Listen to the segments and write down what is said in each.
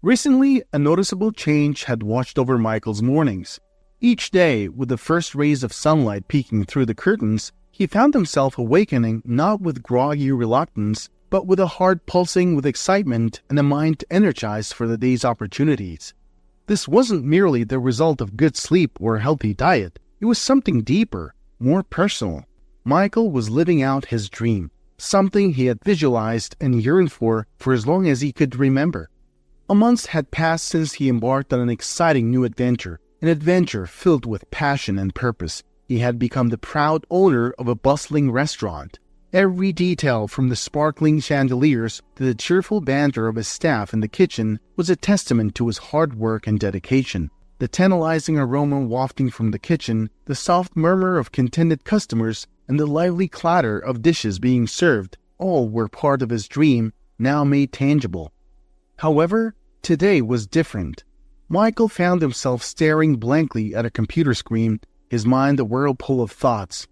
Recently, a noticeable change had watched over Michael's mornings. Each day, with the first rays of sunlight peeking through the curtains, he found himself awakening not with groggy reluctance, but with a heart pulsing with excitement and a mind energized for the day's opportunities. This wasn't merely the result of good sleep or a healthy diet. It was something deeper, more personal. Michael was living out his dream, something he had visualized and yearned for as long as he could remember. A month had passed since he embarked on an exciting new adventure, an adventure filled with passion and purpose. He had become the proud owner of a bustling restaurant. Every detail, from the sparkling chandeliers to the cheerful banter of his staff in the kitchen, was a testament to his hard work and dedication. The tantalizing aroma wafting from the kitchen, the soft murmur of contented customers, and the lively clatter of dishes being served, all were part of his dream, now made tangible. However, today was different. Michael found himself staring blankly at a computer screen, his mind a whirlpool of thoughts.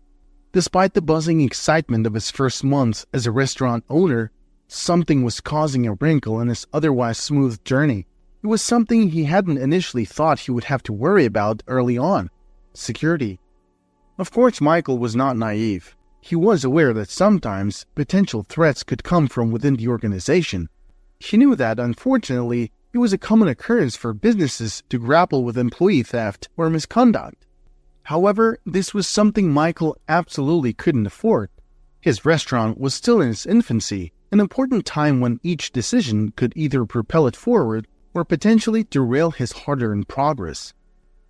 Despite the buzzing excitement of his first months as a restaurant owner, something was causing a wrinkle in his otherwise smooth journey. It was something he hadn't initially thought he would have to worry about early on: security. Of course, Michael was not naive. He was aware that sometimes potential threats could come from within the organization. He knew that, unfortunately, it was a common occurrence for businesses to grapple with employee theft or misconduct. However, this was something Michael absolutely couldn't afford. His restaurant was still in its infancy, an important time when each decision could either propel it forward or potentially derail his hard-earned progress.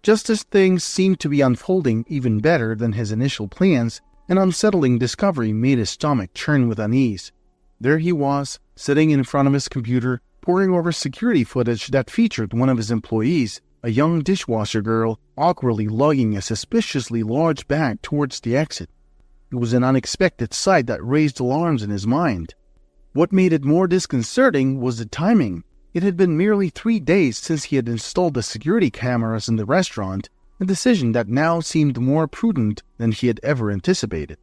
Just as things seemed to be unfolding even better than his initial plans, an unsettling discovery made his stomach churn with unease. There he was, sitting in front of his computer, poring over security footage that featured one of his employees, a young dishwasher girl, awkwardly lugging a suspiciously large bag towards the exit. It was an unexpected sight that raised alarms in his mind. What made it more disconcerting was the timing. It had been merely 3 days since he had installed the security cameras in the restaurant, a decision that now seemed more prudent than he had ever anticipated.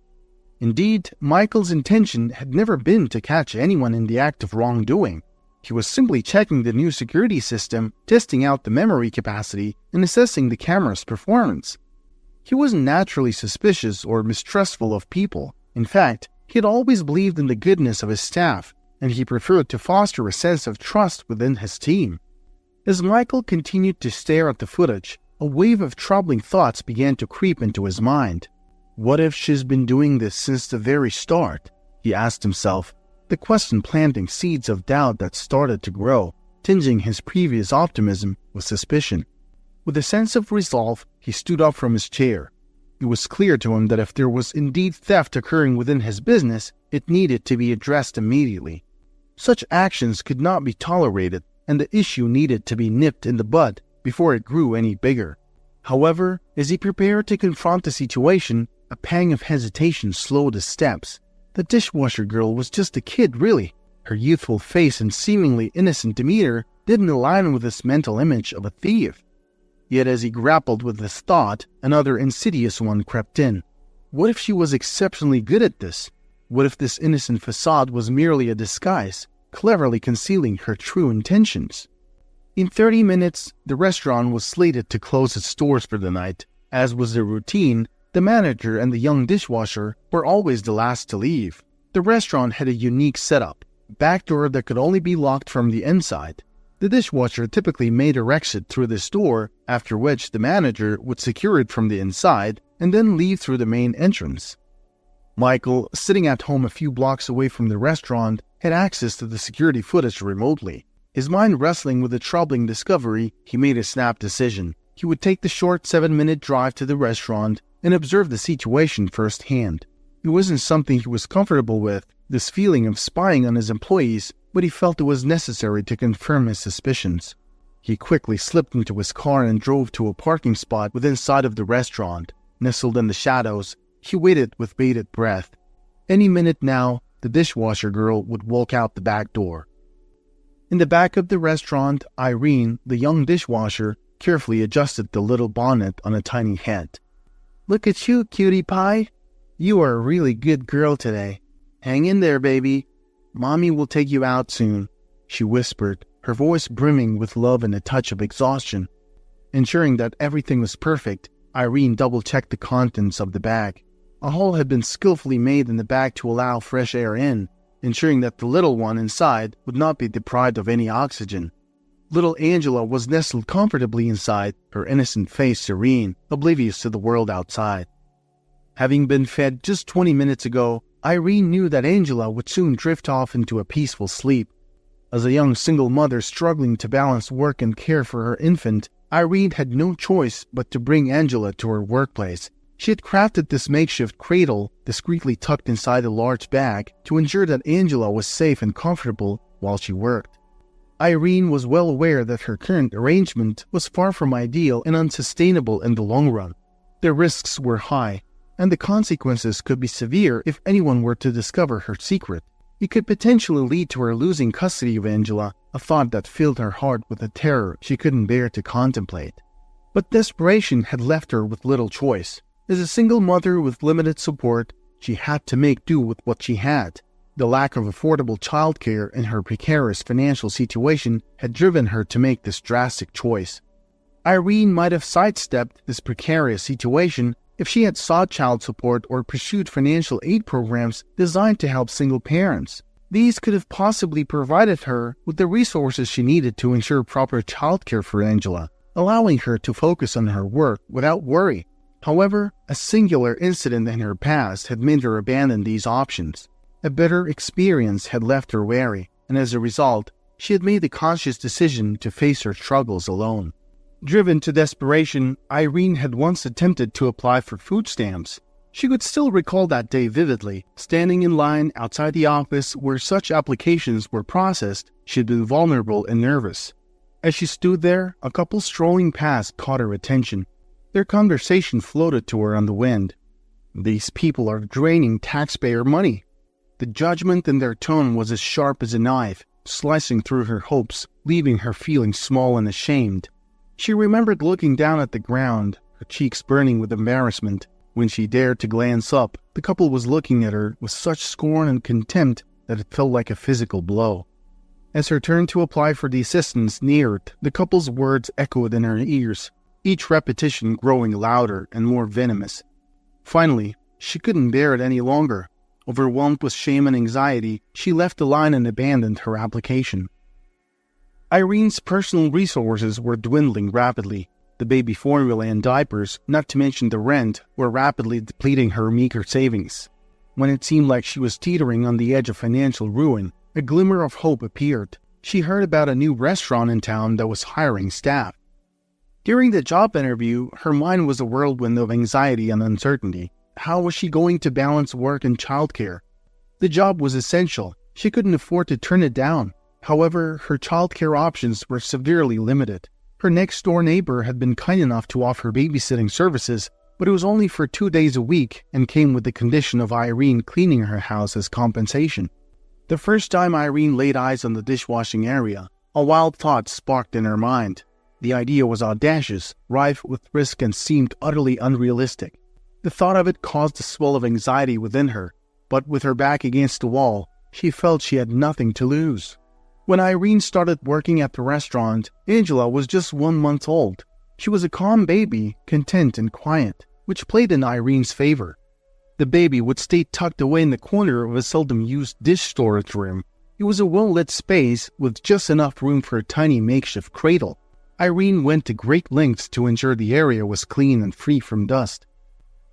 Indeed, Michael's intention had never been to catch anyone in the act of wrongdoing. He was simply checking the new security system, testing out the memory capacity, and assessing the camera's performance. He wasn't naturally suspicious or mistrustful of people. In fact, he had always believed in the goodness of his staff, and he preferred to foster a sense of trust within his team. As Michael continued to stare at the footage, a wave of troubling thoughts began to creep into his mind. What if she's been doing this since the very start? He asked himself, the question planting seeds of doubt that started to grow, tinging his previous optimism with suspicion. With a sense of resolve, he stood up from his chair. It was clear to him that if there was indeed theft occurring within his business, it needed to be addressed immediately. Such actions could not be tolerated, and the issue needed to be nipped in the bud before it grew any bigger. However, as he prepared to confront the situation, a pang of hesitation slowed his steps. The dishwasher girl was just a kid, really. Her youthful face and seemingly innocent demeanor didn't align with his mental image of a thief. Yet as he grappled with this thought, another insidious one crept in. What if she was exceptionally good at this? What if this innocent facade was merely a disguise, cleverly concealing her true intentions? In 30 minutes, the restaurant was slated to close its doors for the night. As was their routine, the manager and the young dishwasher were always the last to leave. The restaurant had a unique setup, a back door that could only be locked from the inside. The dishwasher typically made her exit through this door, after which the manager would secure it from the inside and then leave through the main entrance. Michael, sitting at home a few blocks away from the restaurant, had access to the security footage remotely. His mind wrestling with the troubling discovery, he made a snap decision. He would take the short 7-minute drive to the restaurant and observe the situation firsthand. It wasn't something he was comfortable with, this feeling of spying on his employees, but he felt it was necessary to confirm his suspicions. He quickly slipped into his car and drove to a parking spot within sight of the restaurant. Nestled in the shadows, he waited with bated breath. Any minute now, the dishwasher girl would walk out the back door. In the back of the restaurant, Irene, the young dishwasher, carefully adjusted the little bonnet on a tiny head. "Look at you, cutie pie. You are a really good girl today. Hang in there, baby. Mommy will take you out soon," she whispered, her voice brimming with love and a touch of exhaustion. Ensuring that everything was perfect, Irene double-checked the contents of the bag. A hole had been skillfully made in the bag to allow fresh air in, ensuring that the little one inside would not be deprived of any oxygen. Little Angela was nestled comfortably inside, her innocent face serene, oblivious to the world outside. Having been fed just 20 minutes ago, Irene knew that Angela would soon drift off into a peaceful sleep. As a young single mother struggling to balance work and care for her infant, Irene had no choice but to bring Angela to her workplace. She had crafted this makeshift cradle, discreetly tucked inside a large bag, to ensure that Angela was safe and comfortable while she worked. Irene was well aware that her current arrangement was far from ideal and unsustainable in the long run. The risks were high, and the consequences could be severe if anyone were to discover her secret. It could potentially lead to her losing custody of Angela, a thought that filled her heart with a terror she couldn't bear to contemplate. But desperation had left her with little choice. As a single mother with limited support, she had to make do with what she had. The lack of affordable childcare and her precarious financial situation had driven her to make this drastic choice. Irene might have sidestepped this precarious situation if she had sought child support or pursued financial aid programs designed to help single parents. These could have possibly provided her with the resources she needed to ensure proper childcare for Angela, allowing her to focus on her work without worry. However, a singular incident in her past had made her abandon these options. A bitter experience had left her wary, and as a result, she had made the conscious decision to face her struggles alone. Driven to desperation, Irene had once attempted to apply for food stamps. She could still recall that day vividly. Standing in line outside the office where such applications were processed, she had been vulnerable and nervous. As she stood there, a couple strolling past caught her attention. Their conversation floated to her on the wind. "These people are draining taxpayer money." The judgment in their tone was as sharp as a knife, slicing through her hopes, leaving her feeling small and ashamed. She remembered looking down at the ground, her cheeks burning with embarrassment. When she dared to glance up, the couple was looking at her with such scorn and contempt that it felt like a physical blow. As her turn to apply for the assistance neared, the couple's words echoed in her ears, each repetition growing louder and more venomous. Finally, she couldn't bear it any longer. Overwhelmed with shame and anxiety, she left the line and abandoned her application. Irene's personal resources were dwindling rapidly. The baby formula and diapers, not to mention the rent, were rapidly depleting her meager savings. When it seemed like she was teetering on the edge of financial ruin, a glimmer of hope appeared. She heard about a new restaurant in town that was hiring staff. During the job interview, her mind was a whirlwind of anxiety and uncertainty. How was she going to balance work and childcare? The job was essential. She couldn't afford to turn it down. However, her childcare options were severely limited. Her next-door neighbor had been kind enough to offer babysitting services, but it was only for 2 days a week and came with the condition of Irene cleaning her house as compensation. The first time Irene laid eyes on the dishwashing area, a wild thought sparked in her mind. The idea was audacious, rife with risk, and seemed utterly unrealistic. The thought of it caused a swell of anxiety within her, but with her back against the wall, she felt she had nothing to lose. When Irene started working at the restaurant, Angela was just 1 month old. She was a calm baby, content and quiet, which played in Irene's favor. The baby would stay tucked away in the corner of a seldom-used dish storage room. It was a well-lit space with just enough room for a tiny makeshift cradle. Irene went to great lengths to ensure the area was clean and free from dust.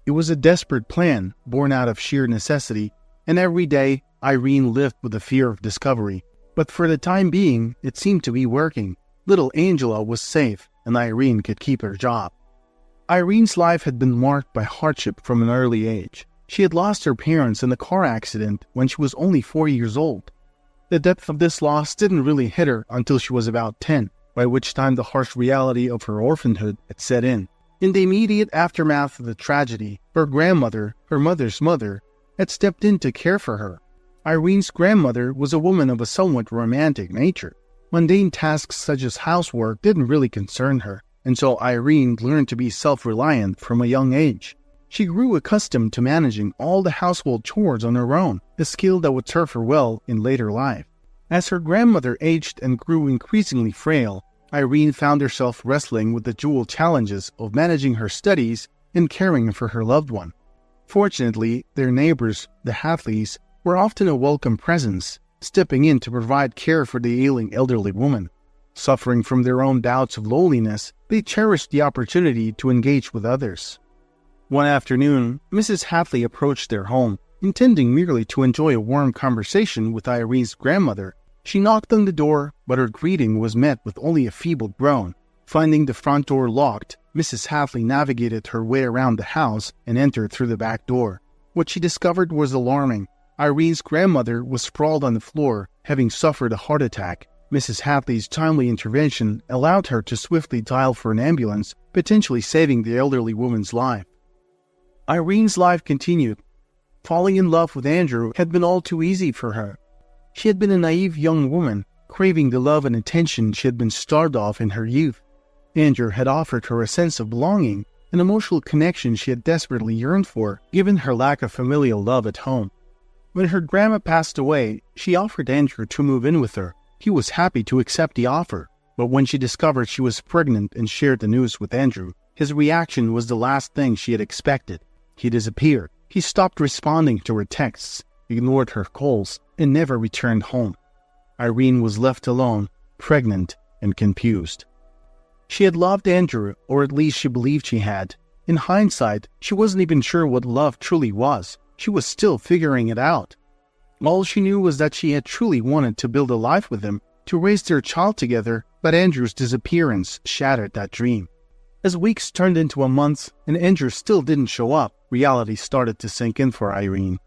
It was a desperate plan, born out of sheer necessity, and every day Irene lived with the fear of discovery. But for the time being, it seemed to be working. Little Angela was safe, and Irene could keep her job. Irene's life had been marked by hardship from an early age. She had lost her parents in a car accident when she was only 4 years old. The depth of this loss didn't really hit her until she was about 10, by which time the harsh reality of her orphanhood had set in. In the immediate aftermath of the tragedy, her grandmother, her mother's mother, had stepped in to care for her. Irene's grandmother was a woman of a somewhat romantic nature. Mundane tasks such as housework didn't really concern her, and so Irene learned to be self-reliant from a young age. She grew accustomed to managing all the household chores on her own, a skill that would serve her well in later life. As her grandmother aged and grew increasingly frail, Irene found herself wrestling with the dual challenges of managing her studies and caring for her loved one. Fortunately, their neighbors, the Hatleys, were often a welcome presence, stepping in to provide care for the ailing elderly woman. Suffering from their own bouts of loneliness, they cherished the opportunity to engage with others. One afternoon, Mrs. Hatley approached their home, intending merely to enjoy a warm conversation with Irene's grandmother. She knocked on the door, but her greeting was met with only a feeble groan. Finding the front door locked, Mrs. Hatley navigated her way around the house and entered through the back door. What she discovered was alarming. Irene's grandmother was sprawled on the floor, having suffered a heart attack. Mrs. Hatley's timely intervention allowed her to swiftly dial for an ambulance, potentially saving the elderly woman's life. Irene's life continued. Falling in love with Andrew had been all too easy for her. She had been a naive young woman, craving the love and attention she had been starved of in her youth. Andrew had offered her a sense of belonging, an emotional connection she had desperately yearned for, given her lack of familial love at home. When her grandma passed away, she offered Andrew to move in with her. He was happy to accept the offer, but when she discovered she was pregnant and shared the news with Andrew, his reaction was the last thing she had expected. He disappeared. He stopped responding to her texts, ignored her calls, and never returned home. Irene was left alone, pregnant, and confused. She had loved Andrew, or at least she believed she had. In hindsight, she wasn't even sure what love truly was. She was still figuring it out. All she knew was that she had truly wanted to build a life with him, to raise their child together, but Andrew's disappearance shattered that dream. As weeks turned into a month and Andrew still didn't show up, reality started to sink in for Irene.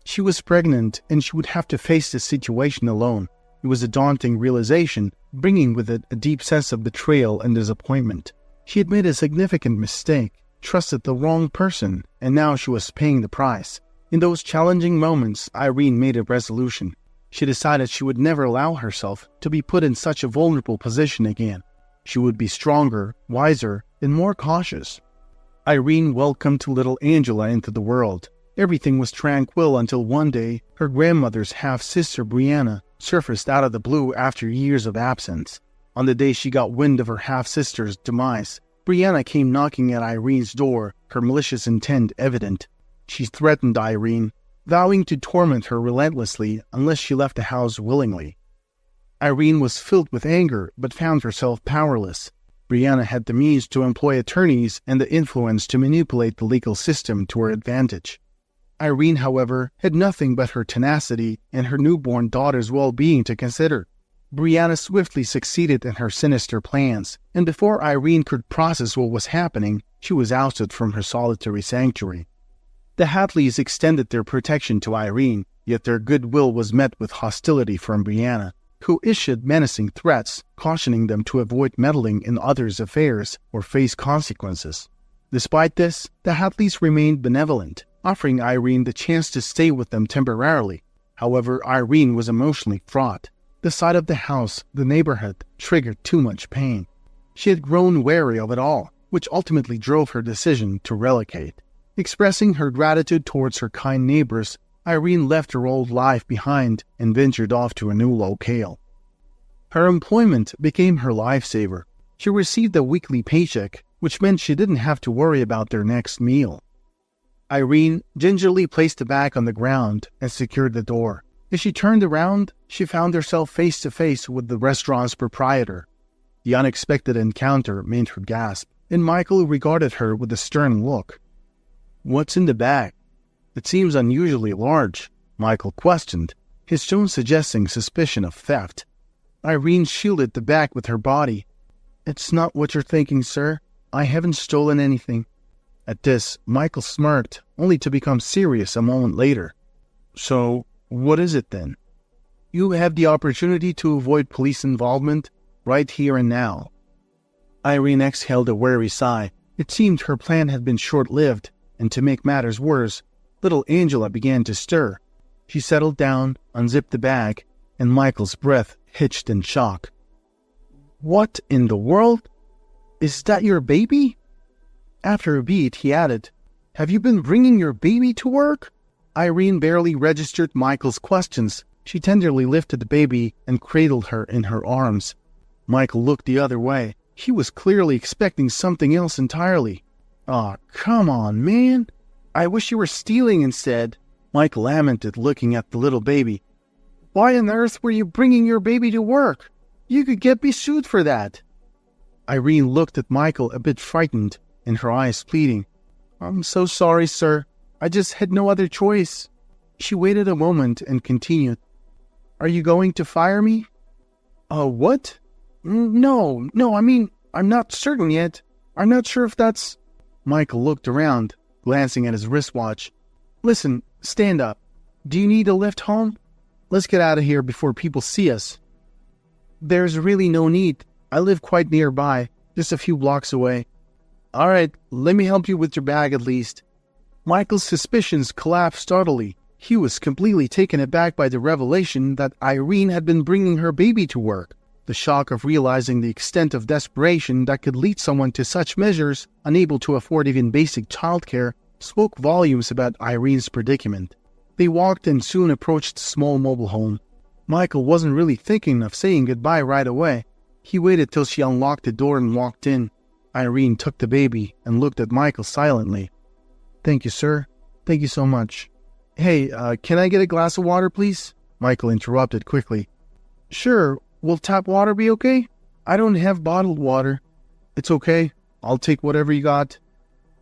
She was pregnant and she would have to face this situation alone. It was a daunting realization, bringing with it a deep sense of betrayal and disappointment. She had made a significant mistake, trusted the wrong person, and now she was paying the price. In those challenging moments, Irene made a resolution. She decided she would never allow herself to be put in such a vulnerable position again. She would be stronger, wiser, and more cautious. Irene welcomed little Angela into the world. Everything was tranquil until one day, her grandmother's half-sister Brianna surfaced out of the blue after years of absence. On the day she got wind of her half-sister's demise, Brianna came knocking at Irene's door, her malicious intent evident. She threatened Irene, vowing to torment her relentlessly unless she left the house willingly. Irene was filled with anger, but found herself powerless. Brianna had the means to employ attorneys and the influence to manipulate the legal system to her advantage. Irene, however, had nothing but her tenacity and her newborn daughter's well-being to consider. Brianna swiftly succeeded in her sinister plans, and before Irene could process what was happening, she was ousted from her solitary sanctuary. The Hatleys extended their protection to Irene, yet their goodwill was met with hostility from Brianna, who issued menacing threats, cautioning them to avoid meddling in others' affairs or face consequences. Despite this, the Hatleys remained benevolent, offering Irene the chance to stay with them temporarily. However, Irene was emotionally fraught. The sight of the house, the neighborhood, triggered too much pain. She had grown wary of it all, which ultimately drove her decision to relocate. Expressing her gratitude towards her kind neighbors, Irene left her old life behind and ventured off to a new locale. Her employment became her lifesaver. She received a weekly paycheck, which meant she didn't have to worry about their next meal. Irene gingerly placed the bag on the ground and secured the door. As she turned around, she found herself face to face with the restaurant's proprietor. The unexpected encounter made her gasp, and Michael regarded her with a stern look. "What's in the bag? It seems unusually large," Michael questioned, his tone suggesting suspicion of theft. Irene shielded the bag with her body. "It's not what you're thinking, sir. I haven't stolen anything." At this, Michael smirked, only to become serious a moment later. "So, what is it then?" "You have the opportunity to avoid police involvement right here and now." Irene exhaled a weary sigh. It seemed her plan had been short-lived, and to make matters worse, little Angela began to stir. She settled down, unzipped the bag, and Michael's breath hitched in shock. "What in the world? Is that your baby?" After a beat, he added, "Have you been bringing your baby to work?" Irene barely registered Michael's questions. She tenderly lifted the baby and cradled her in her arms. Michael looked the other way. He was clearly expecting something else entirely. "Aw, come on, man. I wish you were stealing instead," Michael lamented, looking at the little baby. "Why on earth were you bringing your baby to work? You could get me sued for that." Irene looked at Michael a bit frightened, and her eyes pleading. "I'm so sorry, sir. I just had no other choice." She waited a moment and continued. "Are you going to fire me?" What? No, I mean, I'm not certain yet. I'm not sure if that's..." Michael looked around, glancing at his wristwatch. "Listen, stand up. Do you need a lift home? Let's get out of here before people see us." "There's really no need. I live quite nearby, just a few blocks away." "All right, let me help you with your bag at least." Michael's suspicions collapsed utterly. He was completely taken aback by the revelation that Irene had been bringing her baby to work. The shock of realizing the extent of desperation that could lead someone to such measures, unable to afford even basic childcare, spoke volumes about Irene's predicament. They walked and soon approached the small mobile home. Michael wasn't really thinking of saying goodbye right away. He waited till she unlocked the door and walked in. Irene took the baby and looked at Michael silently. "Thank you, sir. Thank you so much." "Hey, can I get a glass of water, please?" Michael interrupted quickly. "Sure. Will tap water be okay? I don't have bottled water." "It's okay. I'll take whatever you got."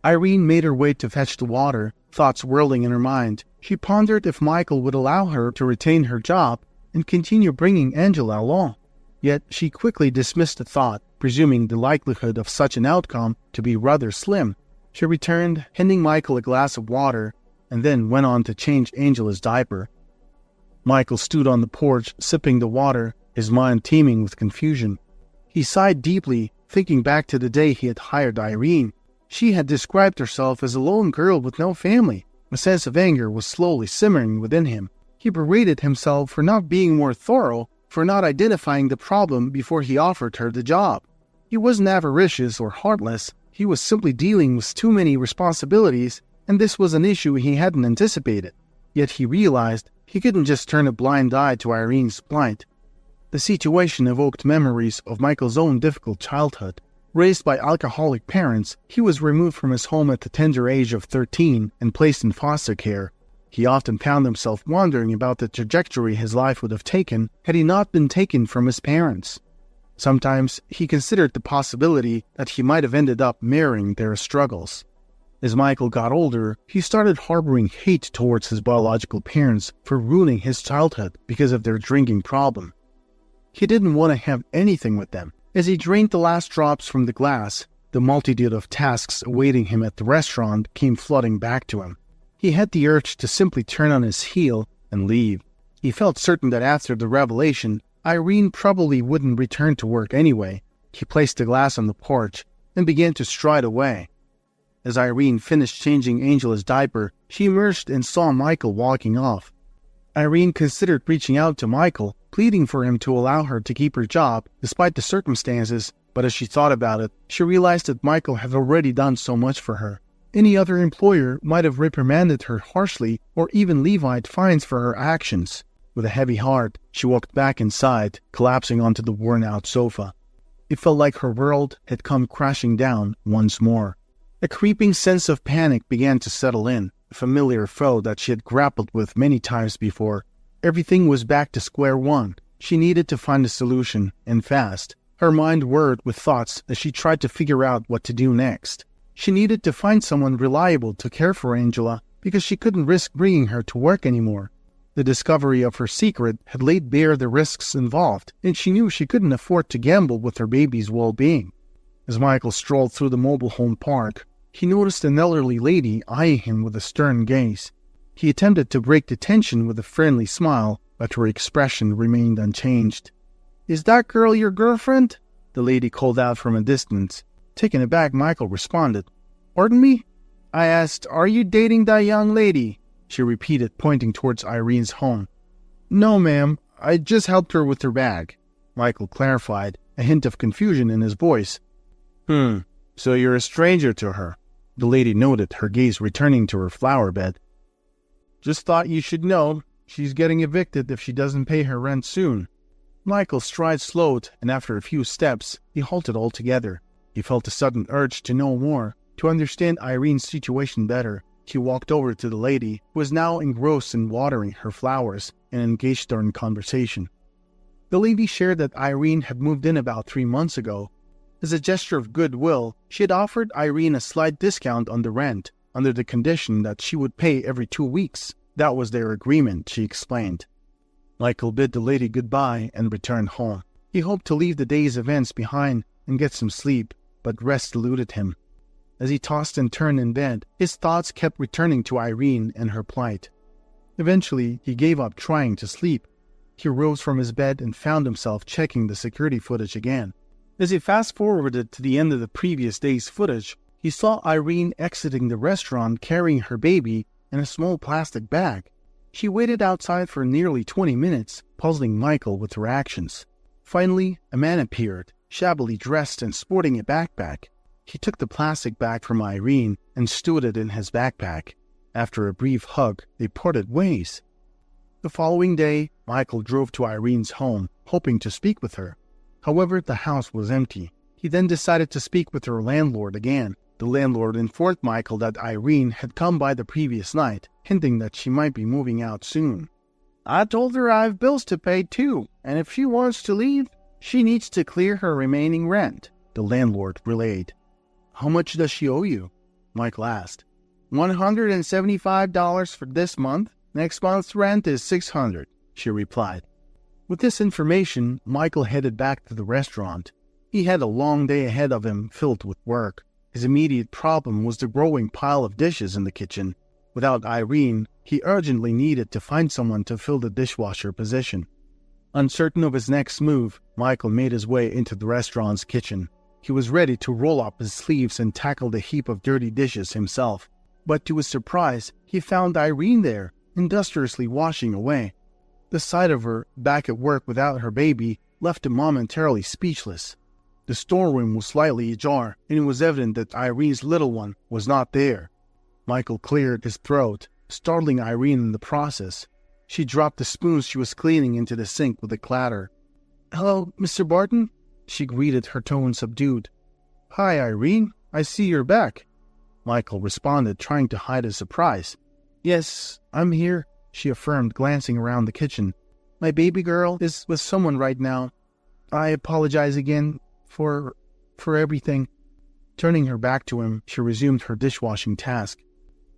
Irene made her way to fetch the water, thoughts whirling in her mind. She pondered if Michael would allow her to retain her job and continue bringing Angela along. Yet she quickly dismissed the thought, presuming the likelihood of such an outcome to be rather slim. She returned, handing Michael a glass of water, and then went on to change Angela's diaper. Michael stood on the porch, sipping the water, his mind teeming with confusion. He sighed deeply, thinking back to the day he had hired Irene. She had described herself as a lone girl with no family. A sense of anger was slowly simmering within him. He berated himself for not being more thorough, for not identifying the problem before he offered her the job. He wasn't avaricious or heartless. He was simply dealing with too many responsibilities, and this was an issue he hadn't anticipated. Yet he realized he couldn't just turn a blind eye to Irene's plight. The situation evoked memories of Michael's own difficult childhood. Raised by alcoholic parents, he was removed from his home at the tender age of 13 and placed in foster care. He often found himself wondering about the trajectory his life would have taken had he not been taken from his parents. Sometimes he considered the possibility that he might have ended up mirroring their struggles. As Michael got older, he started harboring hate towards his biological parents for ruining his childhood because of their drinking problem. He didn't want to have anything with them. As he drained the last drops from the glass, the multitude of tasks awaiting him at the restaurant came flooding back to him. He had the urge to simply turn on his heel and leave. He felt certain that after the revelation, Irene probably wouldn't return to work anyway. He placed the glass on the porch and began to stride away. As Irene finished changing Angela's diaper, she emerged and saw Michael walking off. Irene considered reaching out to Michael, pleading for him to allow her to keep her job despite the circumstances, but as she thought about it, she realized that Michael had already done so much for her. Any other employer might have reprimanded her harshly or even levied fines for her actions. With a heavy heart, she walked back inside, collapsing onto the worn-out sofa. It felt like her world had come crashing down once more. A creeping sense of panic began to settle in, a familiar foe that she had grappled with many times before. Everything was back to square one. She needed to find a solution, and fast. Her mind whirred with thoughts as she tried to figure out what to do next. She needed to find someone reliable to care for Angela, because she couldn't risk bringing her to work anymore. The discovery of her secret had laid bare the risks involved, and she knew she couldn't afford to gamble with her baby's well-being. As Michael strolled through the mobile home park, he noticed an elderly lady eyeing him with a stern gaze. He attempted to break the tension with a friendly smile, but her expression remained unchanged. "Is that girl your girlfriend?" the lady called out from a distance. Taken aback, Michael responded, "Pardon me?" "I asked, are you dating that young lady?" she repeated, pointing towards Irene's home. "No, ma'am. I just helped her with her bag," Michael clarified, a hint of confusion in his voice. So you're a stranger to her," the lady noted, her gaze returning to her flower bed. "Just thought you should know. She's getting evicted if she doesn't pay her rent soon." Michael's stride slowed, and after a few steps, he halted altogether. He felt a sudden urge to know more, to understand Irene's situation better. He walked over to the lady, who was now engrossed in watering her flowers, and engaged her in conversation. The lady shared that Irene had moved in about 3 months ago. As a gesture of goodwill, she had offered Irene a slight discount on the rent, under the condition that she would pay every 2 weeks. That was their agreement, she explained. Michael bid the lady goodbye and returned home. He hoped to leave the day's events behind and get some sleep, but rest eluded him. As he tossed and turned in bed, his thoughts kept returning to Irene and her plight. Eventually, he gave up trying to sleep. He rose from his bed and found himself checking the security footage again. As he fast-forwarded to the end of the previous day's footage, he saw Irene exiting the restaurant carrying her baby in a small plastic bag. She waited outside for nearly 20 minutes, puzzling Michael with her actions. Finally, a man appeared, shabbily dressed and sporting a backpack. He took the plastic bag from Irene and stowed it in his backpack. After a brief hug, they parted ways. The following day, Michael drove to Irene's home, hoping to speak with her. However, the house was empty. He then decided to speak with her landlord again. The landlord informed Michael that Irene had come by the previous night, hinting that she might be moving out soon. "I told her I have bills to pay too, and if she wants to leave, she needs to clear her remaining rent," the landlord relayed. "How much does she owe you?" Michael asked. $175 for this month. Next month's rent is $600, she replied. With this information, Michael headed back to the restaurant. He had a long day ahead of him filled with work. His immediate problem was the growing pile of dishes in the kitchen. Without Irene, he urgently needed to find someone to fill the dishwasher position. Uncertain of his next move, Michael made his way into the restaurant's kitchen. He was ready to roll up his sleeves and tackle the heap of dirty dishes himself. But to his surprise, he found Irene there, industriously washing away. The sight of her, back at work without her baby, left him momentarily speechless. The storeroom was slightly ajar, and it was evident that Irene's little one was not there. Michael cleared his throat, startling Irene in the process. She dropped the spoons she was cleaning into the sink with a clatter. "Hello, Mr. Barton?" she greeted, her tone subdued. "Hi, Irene. I see you're back," Michael responded, trying to hide his surprise. "Yes, I'm here," she affirmed, glancing around the kitchen. "My baby girl is with someone right now. I apologize again for everything." Turning her back to him, she resumed her dishwashing task.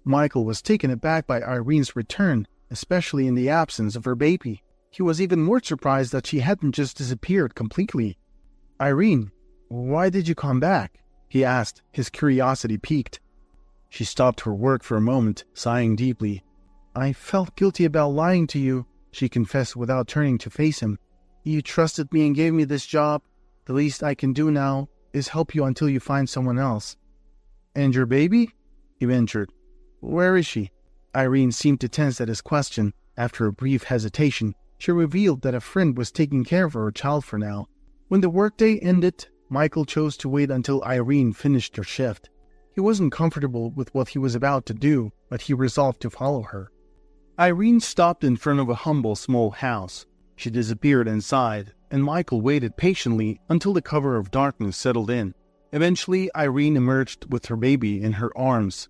Michael was taken aback by Irene's return, especially in the absence of her baby. He was even more surprised that she hadn't just disappeared completely. "Irene, why did you come back?" he asked, his curiosity piqued. She stopped her work for a moment, sighing deeply. "I felt guilty about lying to you," she confessed without turning to face him. "You trusted me and gave me this job. The least I can do now is help you until you find someone else." "And your baby?" he ventured. "Where is she?" Irene seemed to tense at his question. After a brief hesitation, she revealed that a friend was taking care of her child for now. When the workday ended, Michael chose to wait until Irene finished her shift. He wasn't comfortable with what he was about to do, but he resolved to follow her. Irene stopped in front of a humble small house. She disappeared inside, and Michael waited patiently until the cover of darkness settled in. Eventually, Irene emerged with her baby in her arms.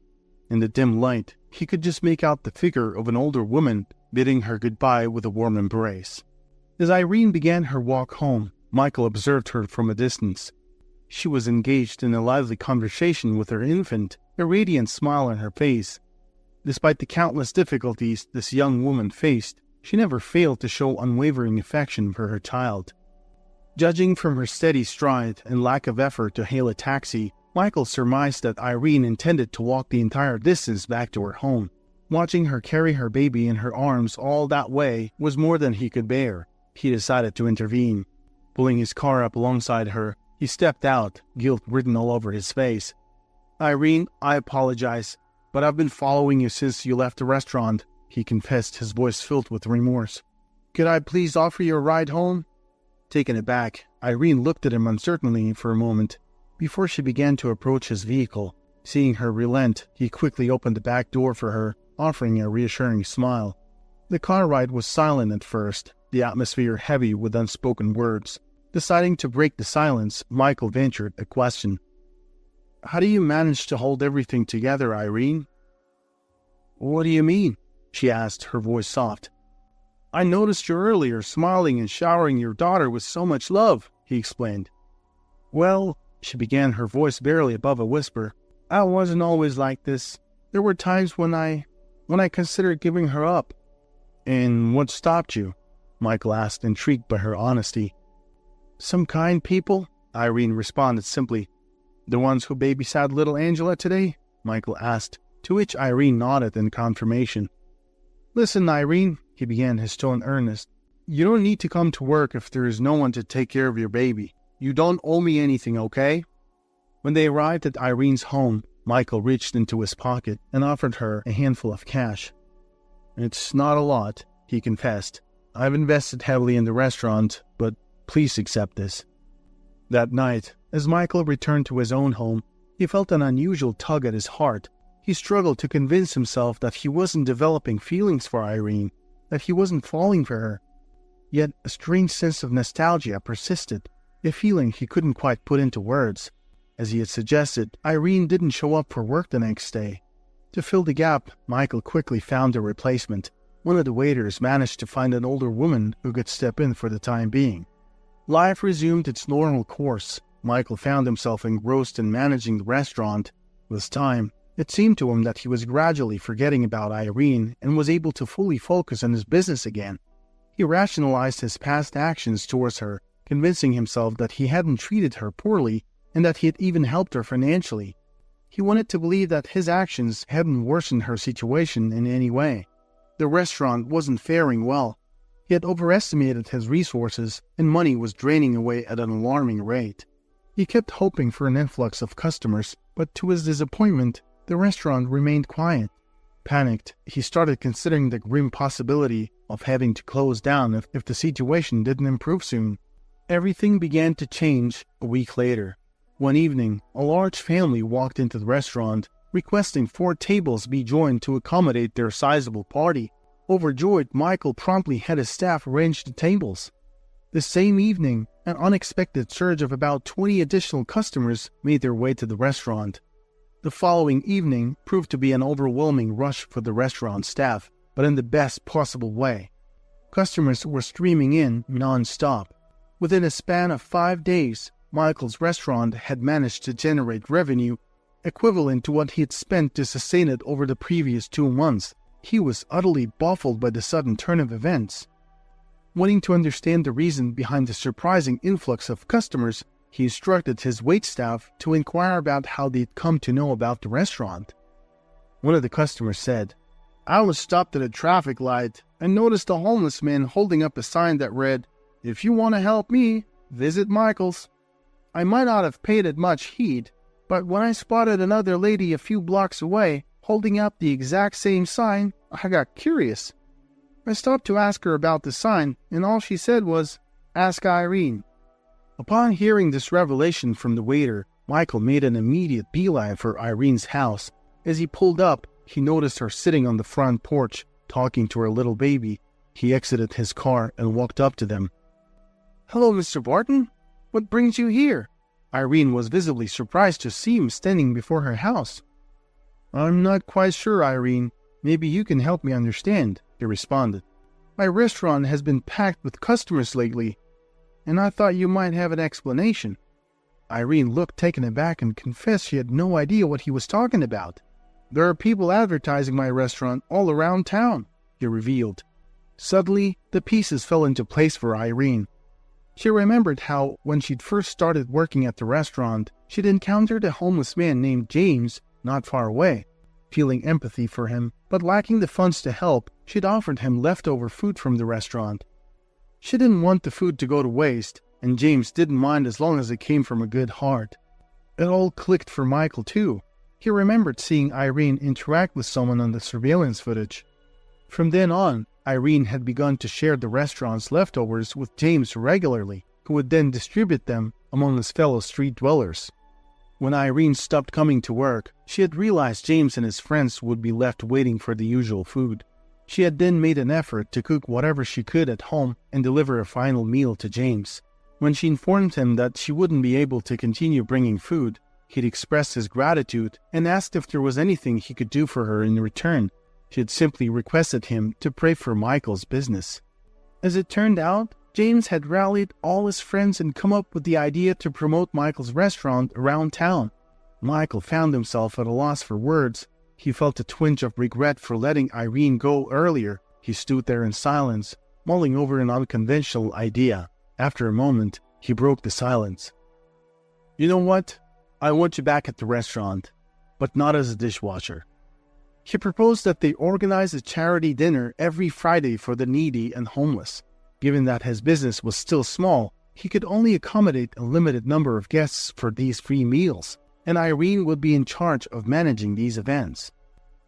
In the dim light, he could just make out the figure of an older woman bidding her goodbye with a warm embrace. As Irene began her walk home, Michael observed her from a distance. She was engaged in a lively conversation with her infant, a radiant smile on her face. Despite the countless difficulties this young woman faced, she never failed to show unwavering affection for her child. Judging from her steady stride and lack of effort to hail a taxi, Michael surmised that Irene intended to walk the entire distance back to her home. Watching her carry her baby in her arms all that way was more than he could bear. He decided to intervene. Pulling his car up alongside her, he stepped out, guilt written all over his face. "Irene, I apologize, but I've been following you since you left the restaurant," he confessed, his voice filled with remorse. "Could I please offer you a ride home?" Taken aback, Irene looked at him uncertainly for a moment before she began to approach his vehicle. Seeing her relent, he quickly opened the back door for her, offering a reassuring smile. The car ride was silent at first, the atmosphere heavy with unspoken words. Deciding to break the silence, Michael ventured a question. "How do you manage to hold everything together, Irene?" "What do you mean?" she asked, her voice soft. "I noticed you earlier smiling and showering your daughter with so much love," he explained. "Well," she began, her voice barely above a whisper, "I wasn't always like this. There were times when I considered giving her up." "And what stopped you?" Michael asked, intrigued by her honesty. "Some kind people," Irene responded simply. "The ones who babysat little Angela today?" Michael asked, to which Irene nodded in confirmation. "Listen, Irene," he began, his tone earnest. "You don't need to come to work if there is no one to take care of your baby. You don't owe me anything, okay?" When they arrived at Irene's home, Michael reached into his pocket and offered her a handful of cash. "It's not a lot," he confessed. "I've invested heavily in the restaurant, but please accept this." That night, as Michael returned to his own home, he felt an unusual tug at his heart. He struggled to convince himself that he wasn't developing feelings for Irene, that he wasn't falling for her. Yet a strange sense of nostalgia persisted, a feeling he couldn't quite put into words. As he had suggested, Irene didn't show up for work the next day. To fill the gap, Michael quickly found a replacement. One of the waiters managed to find an older woman who could step in for the time being. Life resumed its normal course. Michael found himself engrossed in managing the restaurant. With time, it seemed to him that he was gradually forgetting about Irene and was able to fully focus on his business again. He rationalized his past actions towards her, convincing himself that he hadn't treated her poorly and that he had even helped her financially. He wanted to believe that his actions hadn't worsened her situation in any way. The restaurant wasn't faring well. He had overestimated his resources, and money was draining away at an alarming rate. He kept hoping for an influx of customers, but to his disappointment, the restaurant remained quiet. Panicked, he started considering the grim possibility of having to close down if the situation didn't improve soon. Everything began to change a week later. One evening, a large family walked into the restaurant, requesting 4 tables be joined to accommodate their sizable party. Overjoyed, Michael promptly had his staff arrange the tables. The same evening, an unexpected surge of about 20 additional customers made their way to the restaurant. The following evening proved to be an overwhelming rush for the restaurant staff, but in the best possible way. Customers were streaming in non-stop. Within a span of 5 days, Michael's restaurant had managed to generate revenue equivalent to what he had spent to sustain it over the previous 2 months. He was utterly baffled by the sudden turn of events. Wanting to understand the reason behind the surprising influx of customers, he instructed his waitstaff to inquire about how they'd come to know about the restaurant. One of the customers said, "I was stopped at a traffic light and noticed a homeless man holding up a sign that read, 'If you want to help me, visit Michael's.' I might not have paid it much heed, but when I spotted another lady a few blocks away holding up the exact same sign, I got curious. I stopped to ask her about the sign, and all she said was, 'Ask Irene.'" Upon hearing this revelation from the waiter, Michael made an immediate beeline for Irene's house. As he pulled up, he noticed her sitting on the front porch, talking to her little baby. He exited his car and walked up to them. "Hello, Mr. Barton. What brings you here?" Irene was visibly surprised to see him standing before her house. "I'm not quite sure, Irene. Maybe you can help me understand," he responded. "My restaurant has been packed with customers lately, and I thought you might have an explanation." Irene looked taken aback and confessed she had no idea what he was talking about. "There are people advertising my restaurant all around town," he revealed. Suddenly, the pieces fell into place for Irene. She remembered how, when she'd first started working at the restaurant, she'd encountered a homeless man named James not far away. Feeling empathy for him, but lacking the funds to help, she'd offered him leftover food from the restaurant. She didn't want the food to go to waste, and James didn't mind as long as it came from a good heart. It all clicked for Michael too. He remembered seeing Irene interact with someone on the surveillance footage. From then on, Irene had begun to share the restaurant's leftovers with James regularly, who would then distribute them among his fellow street dwellers. When Irene stopped coming to work, she had realized James and his friends would be left waiting for the usual food. She had then made an effort to cook whatever she could at home and deliver a final meal to James. When she informed him that she wouldn't be able to continue bringing food, he'd expressed his gratitude and asked if there was anything he could do for her in return. She had simply requested him to pray for Michael's business. As it turned out, James had rallied all his friends and come up with the idea to promote Michael's restaurant around town. Michael found himself at a loss for words. He felt a twinge of regret for letting Irene go earlier. He stood there in silence, mulling over an unconventional idea. After a moment, he broke the silence. "You know what? I want you back at the restaurant, but not as a dishwasher." He proposed that they organize a charity dinner every Friday for the needy and homeless. Given that his business was still small, he could only accommodate a limited number of guests for these free meals, and Irene would be in charge of managing these events.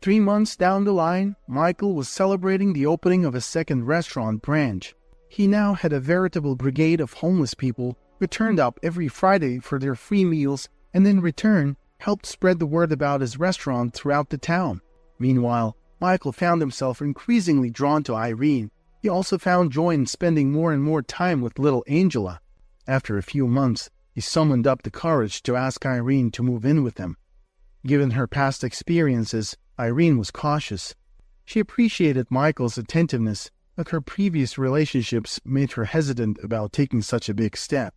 3 months down the line, Michael was celebrating the opening of a second restaurant branch. He now had a veritable brigade of homeless people who turned up every Friday for their free meals and in return helped spread the word about his restaurant throughout the town. Meanwhile, Michael found himself increasingly drawn to Irene. He also found joy in spending more and more time with little Angela. After a few months, he summoned up the courage to ask Irene to move in with him. Given her past experiences, Irene was cautious. She appreciated Michael's attentiveness, but her previous relationships made her hesitant about taking such a big step.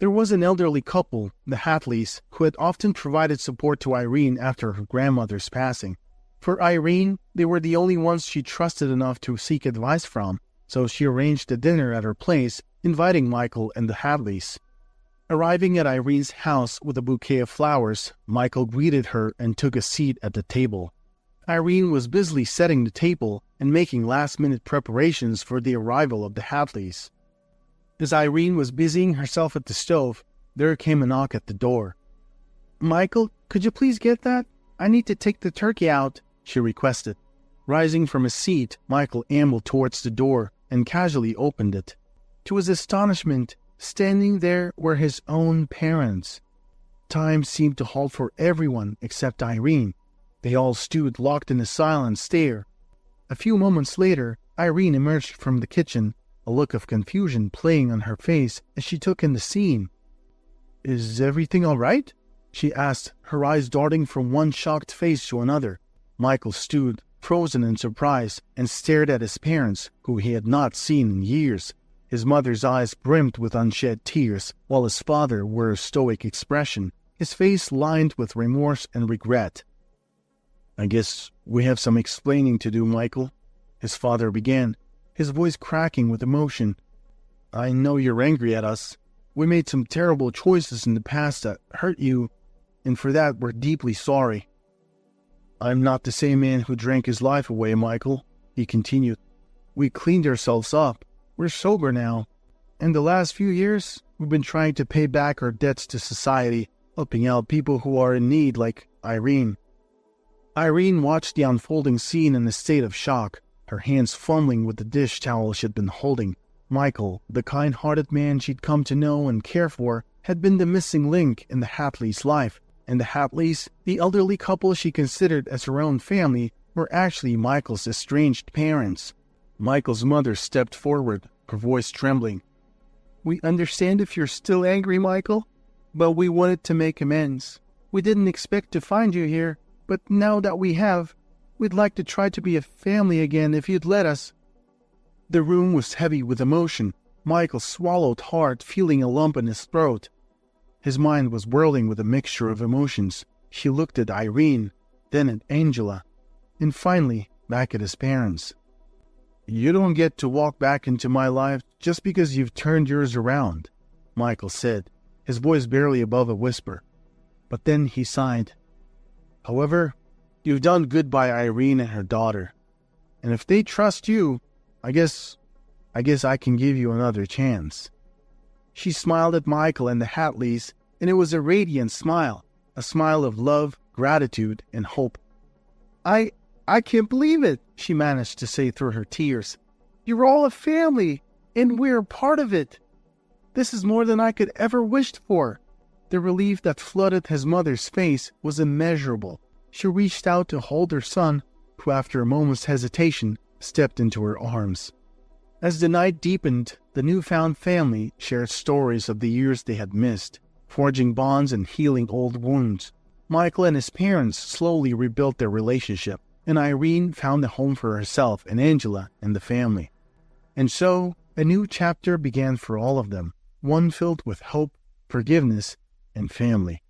There was an elderly couple, the Hatleys, who had often provided support to Irene after her grandmother's passing. For Irene, they were the only ones she trusted enough to seek advice from, so she arranged a dinner at her place, inviting Michael and the Hadleys. Arriving at Irene's house with a bouquet of flowers, Michael greeted her and took a seat at the table. Irene was busily setting the table and making last-minute preparations for the arrival of the Hadleys. As Irene was busying herself at the stove, there came a knock at the door. "Michael, could you please get that? I need to take the turkey out," she requested. Rising from his seat, Michael ambled towards the door and casually opened it. To his astonishment, standing there were his own parents. Time seemed to halt for everyone except Irene. They all stood locked in a silent stare. A few moments later, Irene emerged from the kitchen, a look of confusion playing on her face as she took in the scene. "Is everything all right?" she asked, her eyes darting from one shocked face to another. Michael stood, frozen in surprise, and stared at his parents, who he had not seen in years. His mother's eyes brimmed with unshed tears, while his father wore a stoic expression, his face lined with remorse and regret. "I guess we have some explaining to do, Michael," his father began, his voice cracking with emotion. "I know you're angry at us. We made some terrible choices in the past that hurt you, and for that we're deeply sorry." "I'm not the same man who drank his life away, Michael," he continued. "We cleaned ourselves up. We're sober now. In the last few years, we've been trying to pay back our debts to society, helping out people who are in need like Irene." Irene watched the unfolding scene in a state of shock, her hands fumbling with the dish towel she'd been holding. Michael, the kind-hearted man she'd come to know and care for, had been the missing link in the Hatleys' life, and the Hatleys, the elderly couple she considered as her own family, were actually Michael's estranged parents. Michael's mother stepped forward, her voice trembling. "We understand if you're still angry, Michael, but we wanted to make amends. We didn't expect to find you here, but now that we have, we'd like to try to be a family again if you'd let us." The room was heavy with emotion. Michael swallowed hard, feeling a lump in his throat. His mind was whirling with a mixture of emotions. He looked at Irene, then at Angela, and finally back at his parents. "You don't get to walk back into my life just because you've turned yours around," Michael said, his voice barely above a whisper. But then he sighed. "However, you've done good by Irene and her daughter. And if they trust you, I guess I can give you another chance." She smiled at Michael and the Hatleys, and it was a radiant smile, a smile of love, gratitude, and hope. I can't believe it," she managed to say through her tears. "You're all a family, and we're a part of it. This is more than I could ever wished for." The relief that flooded his mother's face was immeasurable. She reached out to hold her son, who after a moment's hesitation stepped into her arms. As the night deepened, the newfound family shared stories of the years they had missed, forging bonds and healing old wounds. Michael and his parents slowly rebuilt their relationship, and Irene found a home for herself and Angela and the family. And so, a new chapter began for all of them, one filled with hope, forgiveness, and family.